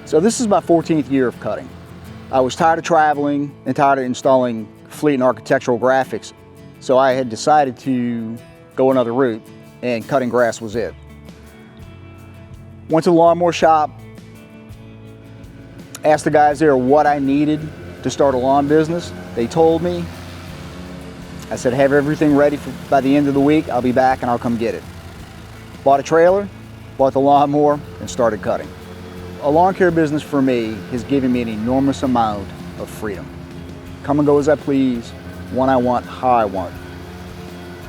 So this is my 14th year of cutting. I was tired of traveling and tired of installing fleet and architectural graphics, so I had decided to go another route, and cutting grass was it. Went to the lawnmower shop, asked the guys there what I needed to start a lawn business. They told me. I said, have everything ready by the end of the week. I'll be back and I'll come get it. Bought a trailer, bought the lawnmower, and started cutting. A lawn care business for me has given me an enormous amount of freedom. Come and go as I please, when I want, how I want.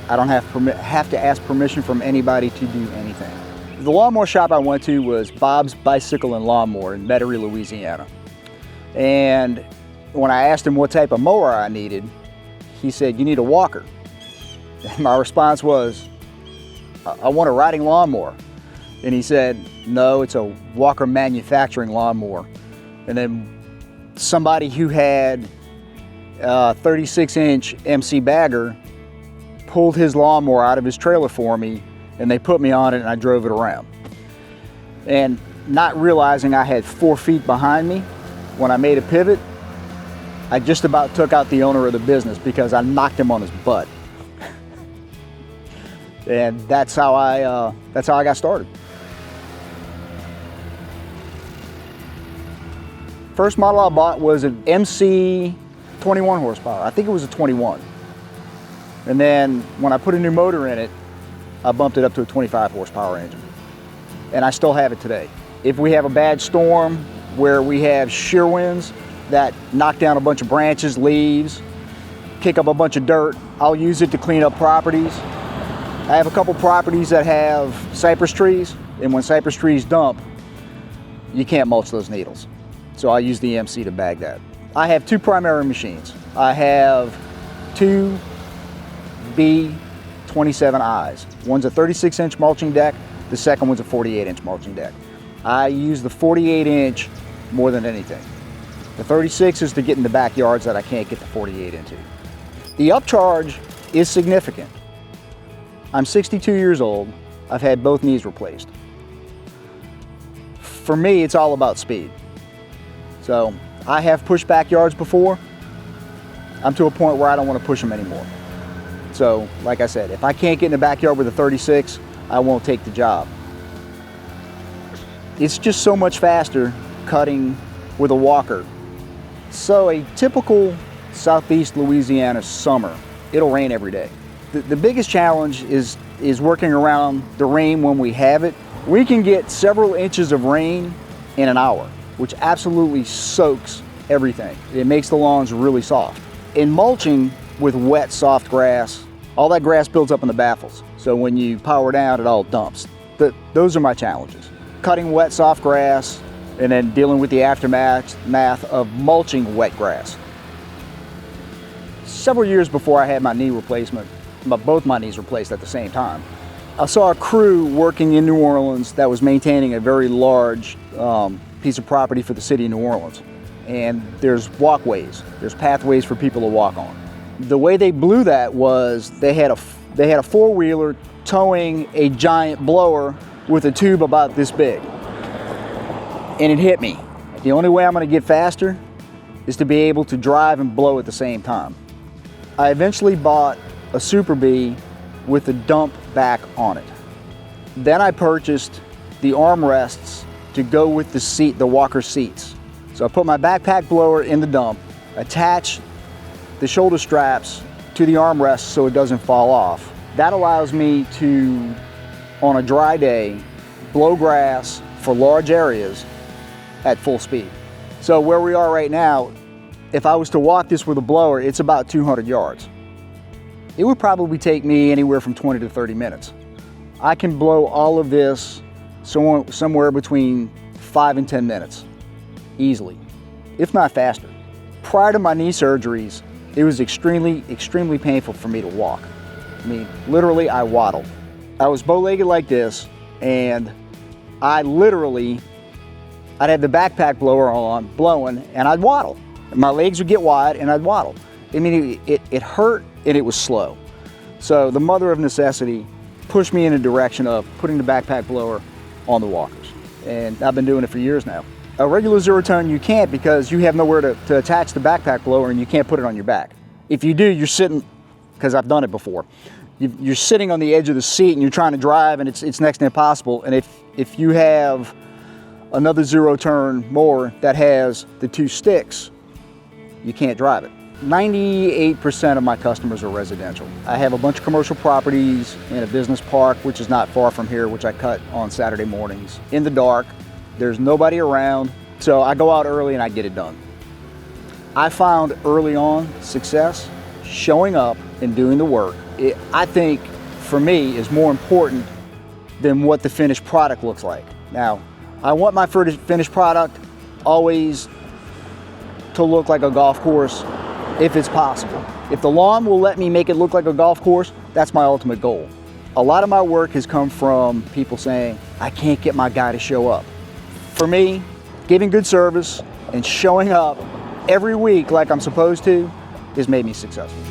I don't have to ask permission from anybody to do anything. The lawnmower shop I went to was Bob's Bicycle and Lawnmower in Metairie, Louisiana. And when I asked him what type of mower I needed, he said, you need a walker. And my response was, I want a riding lawnmower. And he said, no, it's a Walker manufacturing lawnmower. And then somebody who had a 36-inch MC bagger pulled his lawnmower out of his trailer for me, and they put me on it and I drove it around. And not realizing I had 4 feet behind me, when I made a pivot, I just about took out the owner of the business because I knocked him on his butt. And that's how I got started. First model I bought was an MC 21 horsepower. I think it was a 21. And then when I put a new motor in it, I bumped it up to a 25 horsepower engine. And I still have it today. If we have a bad storm where we have shear winds that knock down a bunch of branches, leaves, kick up a bunch of dirt, I'll use it to clean up properties. I have a couple properties that have cypress trees, and when cypress trees dump, you can't mulch those needles. So I use the MC to bag that. I have 2 primary machines. I have 2 B27Is. One's a 36-inch mulching deck, the second one's a 48-inch mulching deck. I use the 48-inch more than anything. The 36 is to get in the backyards that I can't get the 48 into. The upcharge is significant. I'm 62 years old. I've had both knees replaced. For me, it's all about speed. So I have pushed backyards before. I'm to a point where I don't want to push them anymore. So like I said, if I can't get in the backyard with a 36, I won't take the job. It's just so much faster cutting with a walker. So a typical southeast Louisiana summer, it'll rain every day. The biggest challenge is working around the rain when we have it. We can get several inches of rain in an hour, which absolutely soaks everything. It makes the lawns really soft. In mulching with wet, soft grass, all that grass builds up in the baffles. So when you power down, it all dumps. Those are my challenges. Cutting wet, soft grass, and then dealing with the aftermath of mulching wet grass. Several years before I had my knee replacement, both my knees replaced at the same time, I saw a crew working in New Orleans that was maintaining a very large piece of property for the city of New Orleans. And there's walkways, there's pathways for people to walk on. The way they blew that was they had a four-wheeler towing a giant blower with a tube about this big. And it hit me. The only way I'm going to get faster is to be able to drive and blow at the same time. I eventually bought a Super Bee with a dump back on it. Then I purchased the armrests to go with the seat, the walker seats. So I put my backpack blower in the dump, attach the shoulder straps to the armrests so it doesn't fall off. That allows me to, on a dry day, blow grass for large areas at full speed. So where we are right now, if I was to walk this with a blower, it's about 200 yards. It would probably take me anywhere from 20 to 30 minutes. I can blow all of this somewhere between 5 and 10 minutes, easily, if not faster. Prior to my knee surgeries, it was extremely painful for me to walk. I mean, literally, I waddled. I was bow-legged like this, and I'd have the backpack blower on, blowing, and I'd waddle. My legs would get wide, and I'd waddle. I mean, it hurt, and it was slow. So the mother of necessity pushed me in a direction of putting the backpack blower on the walkers. And I've been doing it for years now. A regular zero turn you can't, because you have nowhere to attach the backpack blower and you can't put it on your back. If you do, you're sitting, because I've done it before, you're sitting on the edge of the seat and you're trying to drive, and it's next to impossible. And if you have another zero turn mower that has the two sticks, you can't drive it. 98% of my customers are residential. I have a bunch of commercial properties in a business park, which is not far from here, which I cut on Saturday mornings in the dark. There's nobody around, so I go out early and I get it done. I found early on success showing up and doing the work. I think, for me, is more important than what the finished product looks like. Now, I want my finished product always to look like a golf course, if it's possible. If the lawn will let me make it look like a golf course, that's my ultimate goal. A lot of my work has come from people saying, I can't get my guy to show up. For me, giving good service and showing up every week like I'm supposed to has made me successful.